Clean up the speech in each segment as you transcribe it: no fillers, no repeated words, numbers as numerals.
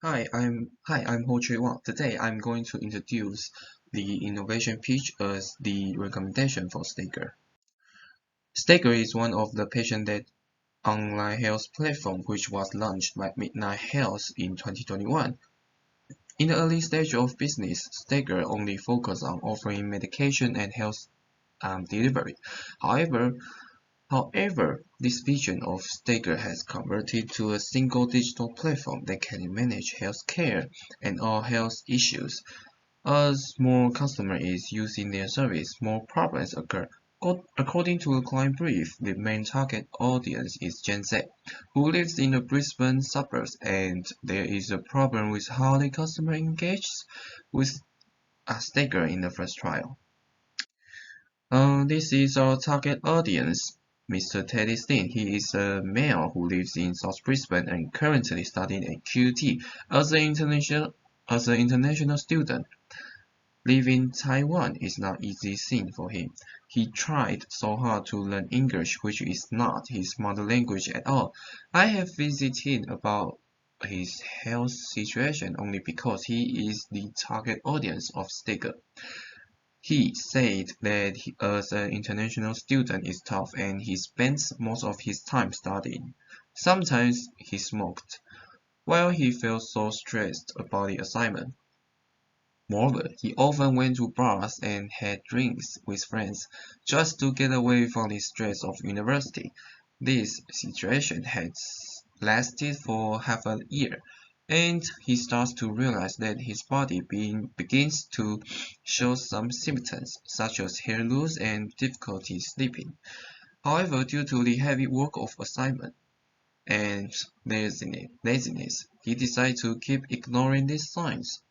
I'm Ho-Chieh. Today I'm going to introduce the innovation pitch as the recommendation for Staker. Staker is one of the patient-led online health platform which was launched by Midnight Health in 2021. In the early stage of business, Staker only focused on offering medication and health delivery. However, However, this vision of Staker has converted to a single digital platform that can manage healthcare and all health issues. As more customers is using their service, more problems occur. According to the client brief, the main target audience is Gen Z, who lives in the Brisbane suburbs, and there is a problem with how the customer engages with a Staker in the first trial. This is our target audience, Mr. Teddy Steen. He is a male who lives in South Brisbane and currently studying at QT as an international student. Leaving Taiwan is not easy thing for him. He tried so hard to learn English, which is not his mother language at all. I have visited him about his health situation only because he is the target audience of Staker. He said that as an international student is tough and he spends most of his time studying. Sometimes he smoked, while he felt so stressed about the assignment. Moreover, he often went to bars and had drinks with friends just to get away from the stress of university. This situation has lasted for half a year, and he starts to realize that his body begins to show some symptoms such as hair loss and difficulty sleeping. However, due to the heavy work of assignment and laziness, he decided to keep ignoring these signs.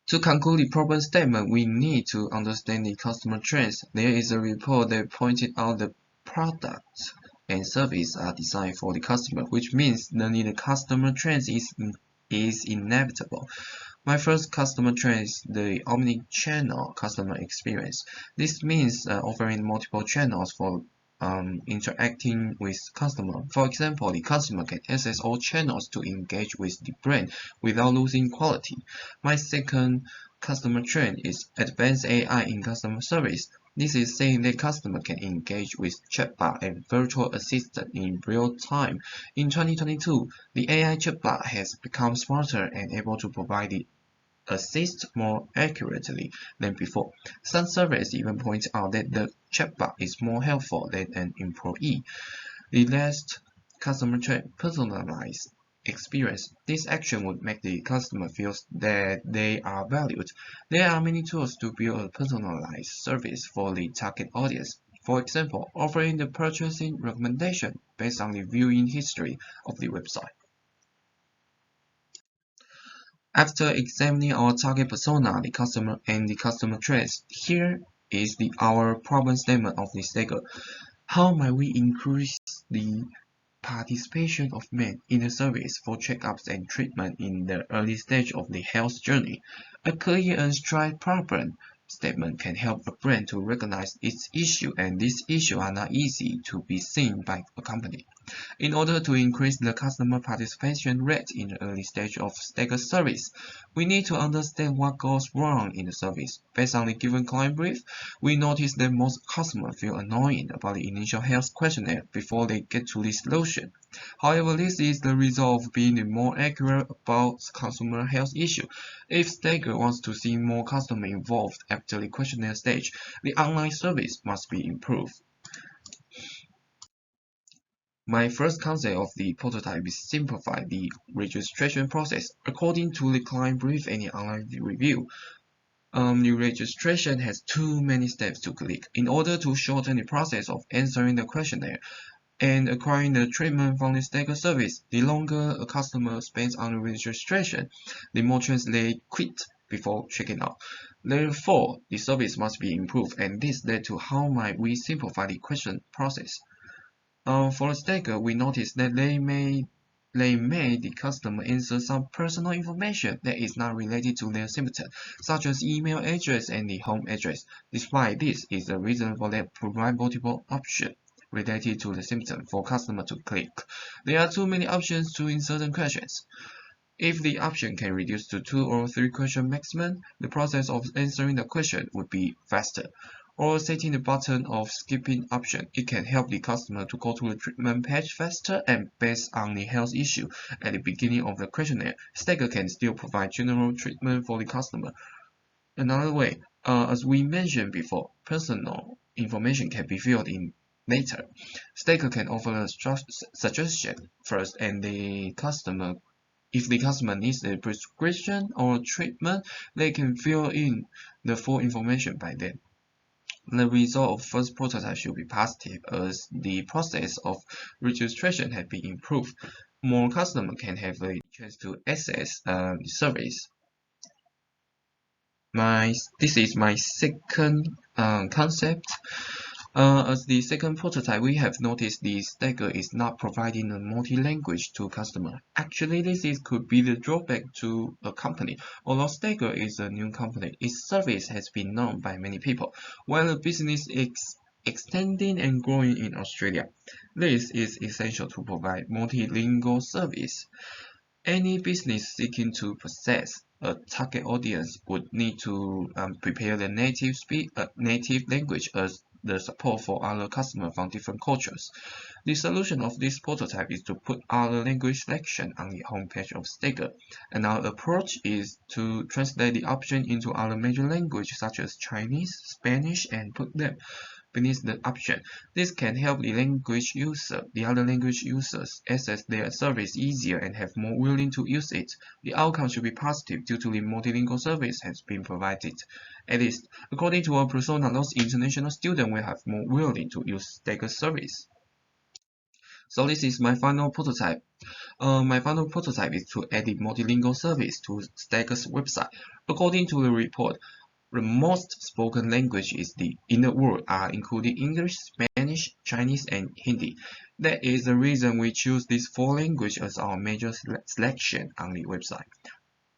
To conclude the problem statement, we need to understand the customer trends. There is a report that pointed out the products and service are designed for the customer, which means learning the customer trends is inevitable. My first customer trend is the omni-channel customer experience. This means offering multiple channels for interacting with customer. For example, the customer can access all channels to engage with the brand without losing quality. My second customer trend is advanced AI in customer service. This is saying that customer can engage with chatbot and virtual assistant in real time. In 2022, the AI chatbot has become smarter and able to provide the assist more accurately than before. Some surveys even point out that the chatbot is more helpful than an employee. The last customer trend, personalized experience. This action would make the customer feel that they are valued. There are many tools to build a personalized service for the target audience. For example, offering the purchasing recommendation based on the viewing history of the website. After examining our target persona, the customer trends, here is our problem statement of the staker. How might we increase the participation of men in the service for checkups and treatment in the early stage of the health journey? A clear and straight problem statement can help a brand to recognize its issue, and these issues are not easy to be seen by a company. In order to increase the customer participation rate in the early stage of staker service, we need to understand what goes wrong in the service. Based on the given client brief, we notice that most customers feel annoyed about the initial health questionnaire before they get to the solution. However, this is the result of being more accurate about consumer health issue. If staker wants to see more customers involved after the questionnaire stage, the online service must be improved. My first concept of the prototype is simplify the registration process. According to the client brief and the online review, the registration has too many steps to click. In order to shorten the process of answering the questionnaire and acquiring the treatment from the staker service, the longer a customer spends on the registration, the more chance they quit before checking out. Therefore, the service must be improved, and this led to how might we simplify the question process. For a staker, we noticed that they made the customer answer some personal information that is not related to their symptom, such as email address and the home address. Despite this is a reason for them to provide multiple options. related to the symptom for customer to click. There are too many options to in certain questions. If the option can reduce to 2 or 3 questions maximum, the process of answering the question would be faster. Or setting the button of skipping option, it can help the customer to go to the treatment page faster, and based on the health issue at the beginning of the questionnaire, Staker can still provide general treatment for the customer. Another way, as we mentioned before, personal information can be filled in later. Staker can offer a suggestion first, and if the customer needs a prescription or treatment, they can fill in the full information by then. The result of first prototype should be positive, as the process of registration has been improved. More customers can have a chance to access the service. This is my second concept. As the second prototype, we have noticed the Staker is not providing a multi-language to customer. Actually, could be the drawback to a company. Although Staker is a new company, its service has been known by many people, while the business is extending and growing in Australia. This is essential to provide multilingual service. Any business seeking to possess a target audience would need to prepare the native language as the support for other customers from different cultures. The solution of this prototype is to put other language selection on the homepage of Staker, and our approach is to translate the option into other major languages such as Chinese, Spanish, and put them beneath the option. This can help the other language users access their service easier and have more willing to use it. The outcome should be positive due to the multilingual service has been provided. At least, according to our persona, those international students will have more willing to use Staker service. So this is my final prototype. My final prototype is to add the multilingual service to Staker's website. According to the report, the most spoken languages in the world are including English, Spanish, Chinese, and Hindi. That is the reason we choose these 4 languages as our major selection on the website.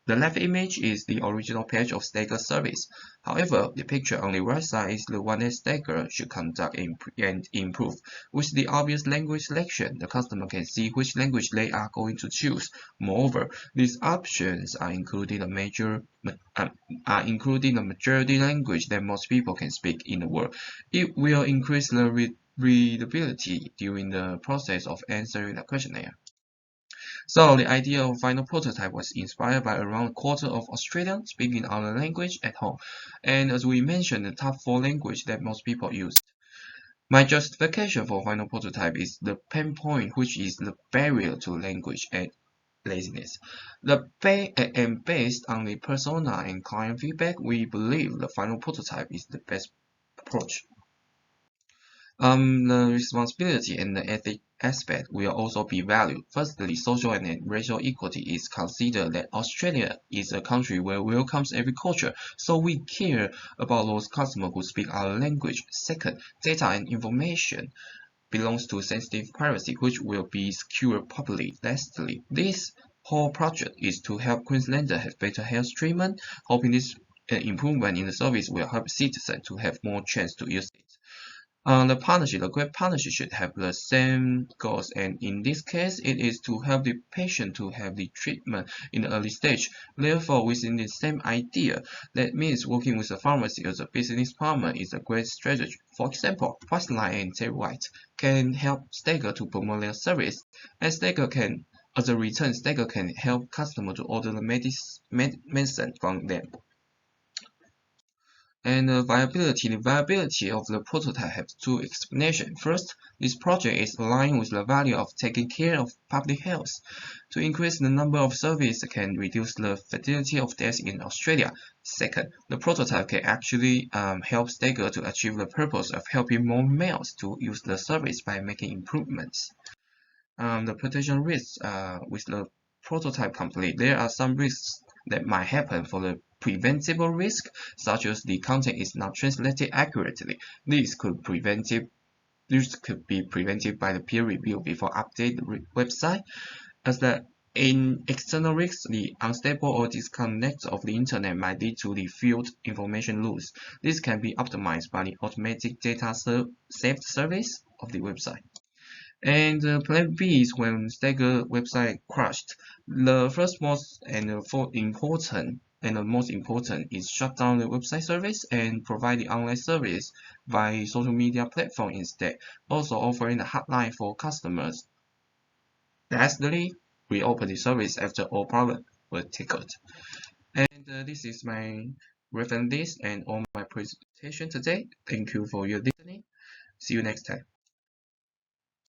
The left image is the original page of Staker service. However, the picture on the right side is the one that Staker should conduct and improve. With the obvious language selection, the customer can see which language they are going to choose. Moreover, these options are including the majority language that most people can speak in the world. It will increase the readability during the process of answering the questionnaire. So the idea of final prototype was inspired by around a quarter of Australians speaking other language at home, and as we mentioned, the top 4 languages that most people use. My justification for final prototype is the pain point, which is the barrier to language and laziness. And based on the persona and client feedback, we believe the final prototype is the best approach. The responsibility and the ethic aspect will also be valued. Firstly, social and racial equality is considered that Australia is a country where welcomes every culture, so we care about those customers who speak our language. Second, data and information belongs to sensitive privacy, which will be secured properly. Lastly, this whole project is to help Queenslander have better health treatment, hoping this improvement in the service will help citizens to have more chance to use it. The great partnership should have the same goals, and in this case, it is to help the patient to have the treatment in the early stage. Therefore, within the same idea, that means working with a pharmacy as a business partner is a great strategy. For example, Priceline and Terry White can help Staker to promote their service, and as a return, Staker can help customers to order the medicine from them. And the viability of the prototype has 2 explanations. First, this project is aligned with the value of taking care of public health. To increase the number of services can reduce the fatality of deaths in Australia. Second, the prototype can actually help Staker to achieve the purpose of helping more males to use the service by making improvements. The potential risks with the prototype complete. There are some risks that might happen for the preventable risk, such as the content is not translated accurately. This could be prevented by the peer review before update the website. As the external risks, the unstable or disconnect of the internet might lead to the field information loss. This can be optimized by the automatic data saved service of the website. And plan B is when Stagger website crashed. The first most important is shut down the website service and provide the online service by social media platform instead, also offering a hotline for customers. Lastly, we open the service after all problems were tackled. And this is my reference list and all my presentation today. Thank you for your listening. See you next time.